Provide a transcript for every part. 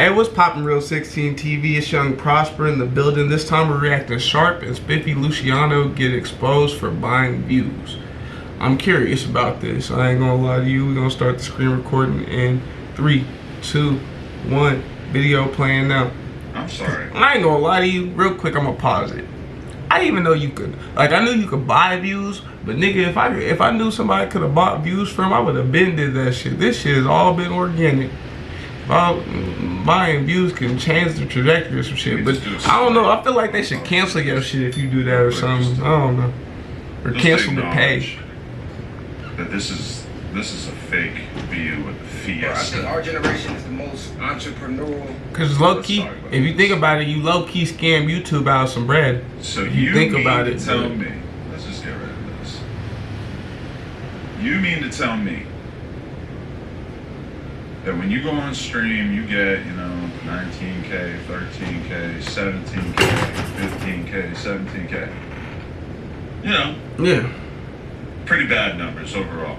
Hey, what's poppin', Real 16 TV? It's Young Prosper in the building. This time we're reacting Sharp and Spiffy Luciano get exposed for buying views. I'm curious about this. I ain't gonna lie to you. We're gonna start the screen recording in 3, 2, 1. Video playing now. I'm sorry. I ain't gonna lie to you. Real quick, I'm gonna pause it. I didn't even know you could. Like, I knew you could buy views, but nigga, if I knew somebody could have bought views from, I would have been did that shit. This shit has all been organic. Buying views can change the trajectory or some shit, but I don't know. I feel like they should cancel your shit if you do that or something. I don't know, or cancel the page. That this is a fake view with the fiesta. I think our generation is the most entrepreneurial. Cause low key, if you think about it, you low key scam YouTube out of some bread. So if you think about it, tell me. Let's just get rid of this. You mean to tell me that when you go on stream, you get, 19K, 13K, 17K, 15K, 17K. Yeah. Pretty bad numbers overall.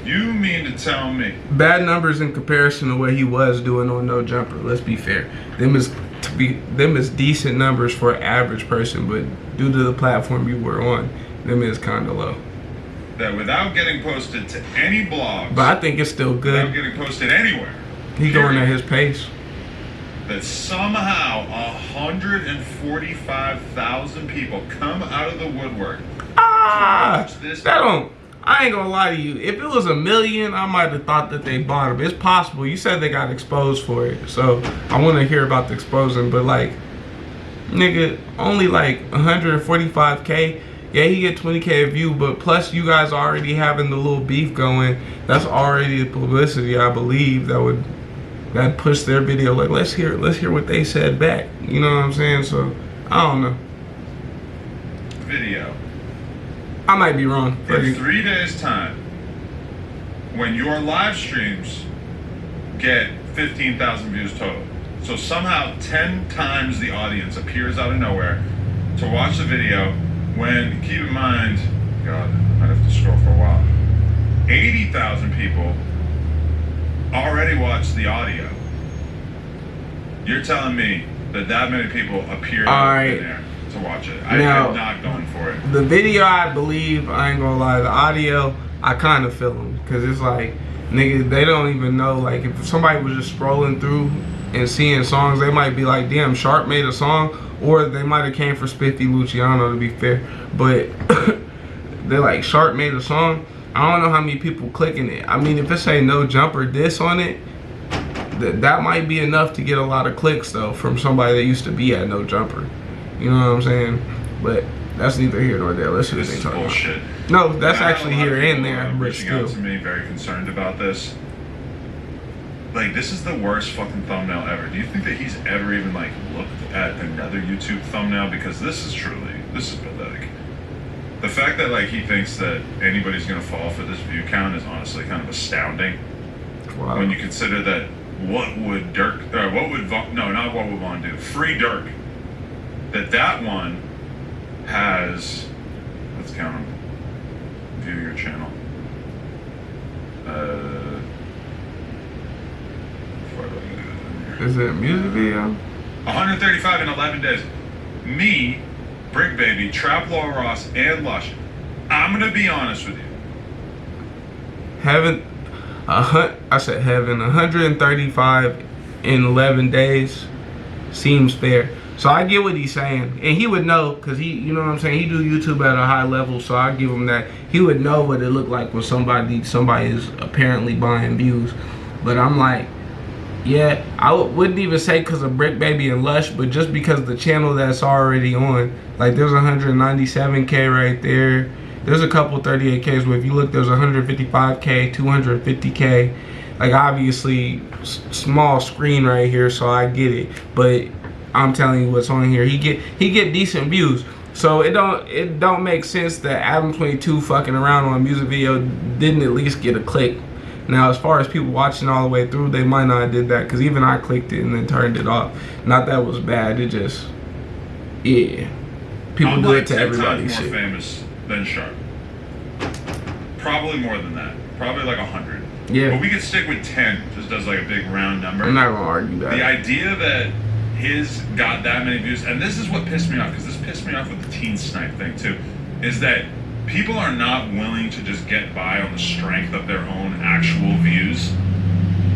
You mean to tell me bad numbers in comparison to what he was doing on No Jumper? Let's be fair. Them is decent numbers for an average person, but due to the platform you were on, them is kind of low. That without getting posted to any blogs, but I think it's still good. Without getting posted anywhere, he going at his pace. That somehow 145,000 people come out of the woodwork. I ain't gonna lie to you. If it was 1 million, I might have thought that they bought him. It's possible. You said they got exposed for it, so I want to hear about the exposing. But like, nigga, only like 145K. Yeah, he get 20K a view, but plus you guys already having the little beef going. That's already the publicity, I believe, that pushed their video. Like, let's hear what they said back. You know what I'm saying? So I don't know. Video. I might be wrong. In 3 days' time, when your live streams get 15,000 views total, so somehow 10 times the audience appears out of nowhere to watch the video. When, keep in mind, God, I'd have to scroll for a while, 80,000 people already watched the audio. You're telling me that many people appeared in there to watch it? I'm not going for it. The video, I believe, I ain't gonna lie, the audio, I kind of feel them. Because it's like, nigga, they don't even know. Like, if somebody was just scrolling through and seeing songs, they might be like, damn, Sharp made a song. Or they might have came for Spiffy Luciano, to be fair. But they're like, Sharp made a song. I don't know how many people clicking it. I mean, if it say No Jumper diss on it, that might be enough to get a lot of clicks, though, from somebody that used to be at No Jumper. You know what I'm saying? But that's neither here nor there. Let's see what they talking bullshit. About. No, that's actually here and there. But reaching out to me, very concerned about this. Like, this is the worst fucking thumbnail ever. Do you think that he's ever even, like, looked at another YouTube thumbnail? Because this is pathetic. The fact that, like, he thanks that anybody's gonna fall for this view count is honestly kind of astounding. Wow. When you consider that what would Vaughn do? Free Dirk. That one has, let's count them. View your channel. Is it a music video? 135 in 11 days. Me, Brick Baby, Trap Law Ross, and Lush. I'm gonna be honest with you. I said heaven. 135 in 11 days seems fair. So I get what he's saying, and he would know, cause you know what I'm saying. He do YouTube at a high level, so I give him that. He would know what it looked like when somebody is apparently buying views. But I'm like, yeah, I wouldn't even say because of Brick Baby and Lush, but just because the channel that's already on. Like, there's 197K right there. There's a couple 38Ks, but if you look, there's 155K, 250K. Like, obviously, small screen right here, so I get it. But I'm telling you what's on here. He get decent views. So it don't make sense that Adam22 fucking around on a music video didn't at least get a click. Now, as far as people watching all the way through, they might not have did that, because even I clicked it and then turned it off. Not that it was bad, it just, yeah. People do it to everybody. I'm more famous than Sharp. Probably more than that. Probably like 100. Yeah. But we could stick with 10, just as like a big round number. I'm not gonna argue that. The idea that his got that many views, and this is what pissed me off, because this pissed me off with the teen snipe thing too, is that people are not willing to just get by on the strength of their own actual views,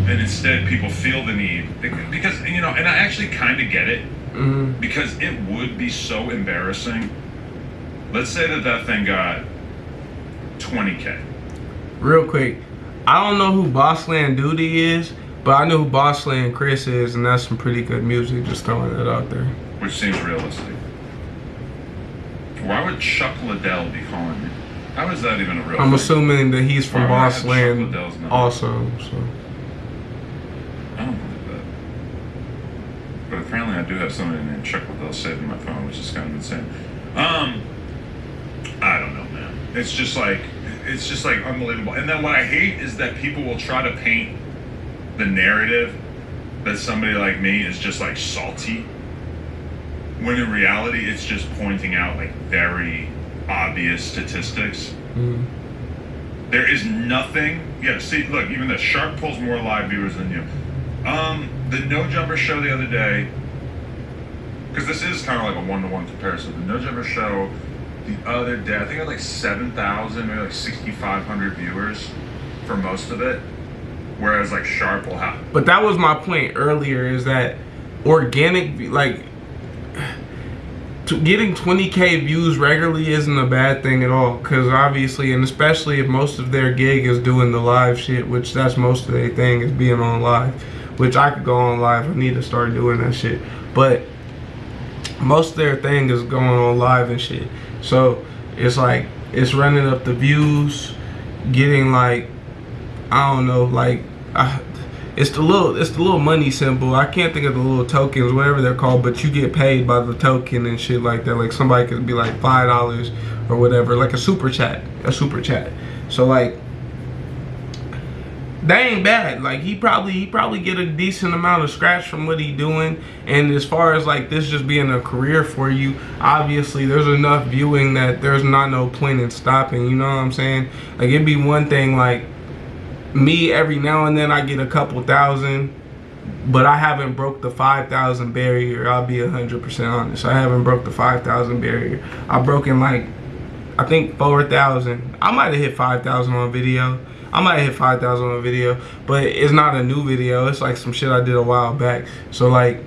and instead people feel the need, because, you know, and I actually kind of get it, because it would be so embarrassing. Let's say that thing got 20K. Real quick, I don't know who Bossland Duty is, but I know who Bossland Chris is, and that's some pretty good music. Just throwing that out there. Which seems realistic. Why would Chuck Liddell be calling me? How is that even a real I'm thing? assuming that he's from Why would I have Chuck Bossland Liddell's number? also. So I don't believe that. But apparently I do have somebody named Chuck Liddell saved in my phone, which is kind of insane. I don't know, man. It's just like unbelievable. And then what I hate is that people will try to paint the narrative that somebody like me is just like salty, when in reality it's just pointing out like very obvious statistics. There is nothing. Yeah, see, look, even the Shark pulls more live viewers than you. The No Jumper show the other day, because this is kind of like a one-to-one comparison. The No Jumper show the other day, I think it had like 7,000, maybe like 6,500 viewers for most of it. Whereas like Sharp will have. But that was my point earlier, is that organic, like, getting 20K views regularly isn't a bad thing at all. Because obviously, and especially if most of their gig is doing the live shit, which that's most of their thing, is being on live. Which I could go on live. I need to start doing that shit. But most of their thing is going on live and shit. So it's like, it's running up the views, getting like, I don't know, like, it's the little money symbol. I can't think of the little tokens, whatever they're called, but you get paid by the token and shit like that. Like somebody could be like $5 or whatever, like a super chat. So like, that ain't bad. Like he probably get a decent amount of scratch from what he doing. And as far as like this just being a career for you, obviously there's enough viewing that there's not no point in stopping. You know what I'm saying? Like it'd be one thing like me, every now and then I get a couple thousand, but I haven't broke the 5,000 barrier. I'll be 100% honest. I haven't broke the 5,000 barrier. I've broken like, I think 4,000. I might have hit 5,000 on video. But it's not a new video. It's like some shit I did a while back. So like,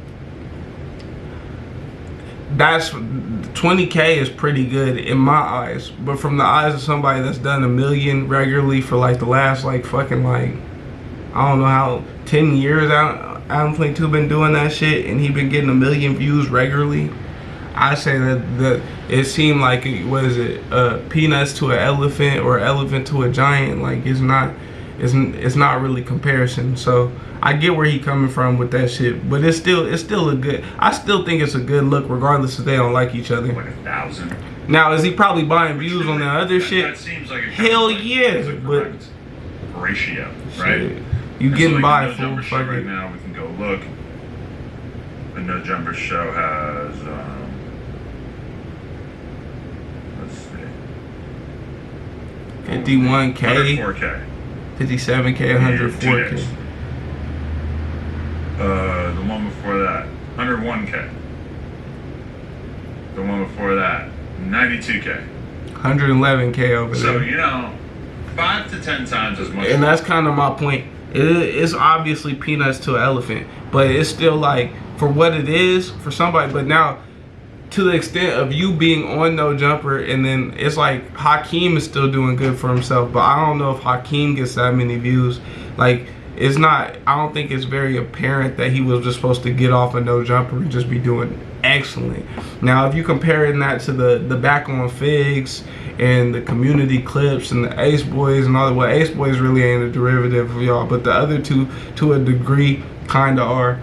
that's 20K is pretty good in my eyes. But from the eyes of somebody that's done 1 million regularly for like the last like fucking like, I don't know how, 10 years out, Adam 22 been doing that shit, and he been getting 1 million views regularly. I say that it seemed like, what is it, peanuts to an elephant or elephant to a giant. Like it's not really comparison. So I get where he coming from with that shit, but it's still a good. I still think it's a good look, regardless if they don't like each other. Like 1,000. Now is he probably buying views on that other shit? That seems like a hell yeah, but ratio, right? Shit, you getting by No full Jumper show right fucking. now. We can go look. The No Jumper show has. Let's see. 51K, 104K. 57K, 104K. The one before that, 101K. The one before that, 92K. 111K over there. So, you know, 5 to 10 times as much. And that's kind of my point. It's obviously peanuts to an elephant, but it's still like, for what it is, for somebody. But now, to the extent of you being on No Jumper, and then it's like Hakeem is still doing good for himself, but I don't know if Hakeem gets that many views. Like, it's not, I don't think it's very apparent that he was just supposed to get off a No Jumper and just be doing excellent. Now, if you comparing that to the Back on Figs and the Community Clips and the Ace Boys and all that, well, Ace Boys really ain't a derivative of y'all, but the other two, to a degree, kind of are.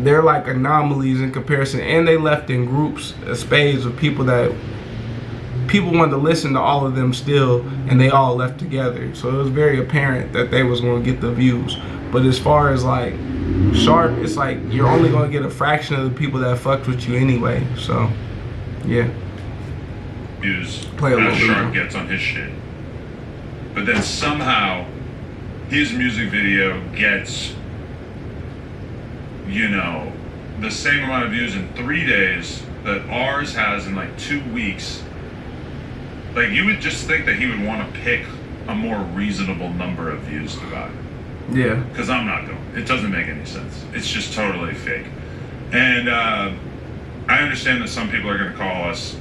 They're like anomalies in comparison, and they left in groups, spades of people that people wanted to listen to all of them still, and they all left together. So it was very apparent that they was going to get the views. But as far as like Sharp, it's like you're only going to get a fraction of the people that fucked with you anyway. So yeah, Views play a little that bit Sharp more. gets on his shit. but then somehow his music video gets, you know, the same amount of views in 3 days that ours has in like 2 weeks. Like, you would just think that he would want to pick a more reasonable number of views to buy. Yeah. Because I'm not going. It doesn't make any sense. It's just totally fake. And I understand that some people are going to call us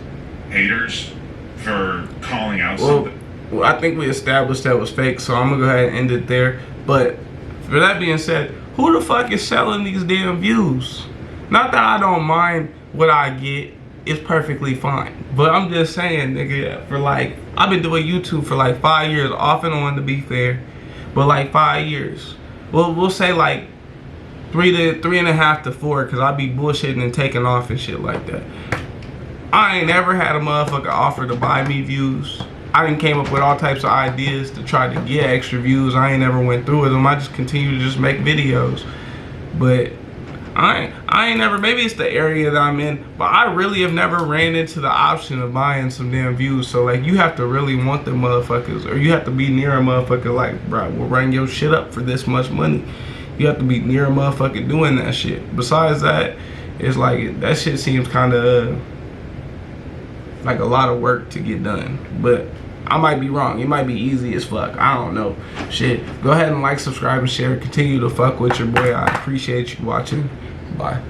haters for calling out something. Well, I think we established that was fake, so I'm going to go ahead and end it there. But for that being said, who the fuck is selling these damn views? Not that I don't mind what I get. It's perfectly fine. But I'm just saying, nigga, for like, I've been doing YouTube for like 5 years, off and on to be fair. But like 5 years. Well, we'll say like 3.5 to 4, because I be bullshitting and taking off and shit like that. I ain't never had a motherfucker offer to buy me views. I done came up with all types of ideas to try to get extra views. I ain't never went through with them. I just continue to just make videos. But I ain't never, maybe it's the area that I'm in, but I really have never ran into the option of buying some damn views. So like, you have to really want the motherfuckers, or you have to be near a motherfucker like, bro, we'll run your shit up for this much money. You have to be near a motherfucker doing that shit. Besides that, it's like, that shit seems kind of like a lot of work to get done. But I might be wrong. It might be easy as fuck. I don't know. Shit. Go ahead and like, subscribe, and share. Continue to fuck with your boy. I appreciate you watching. Bye.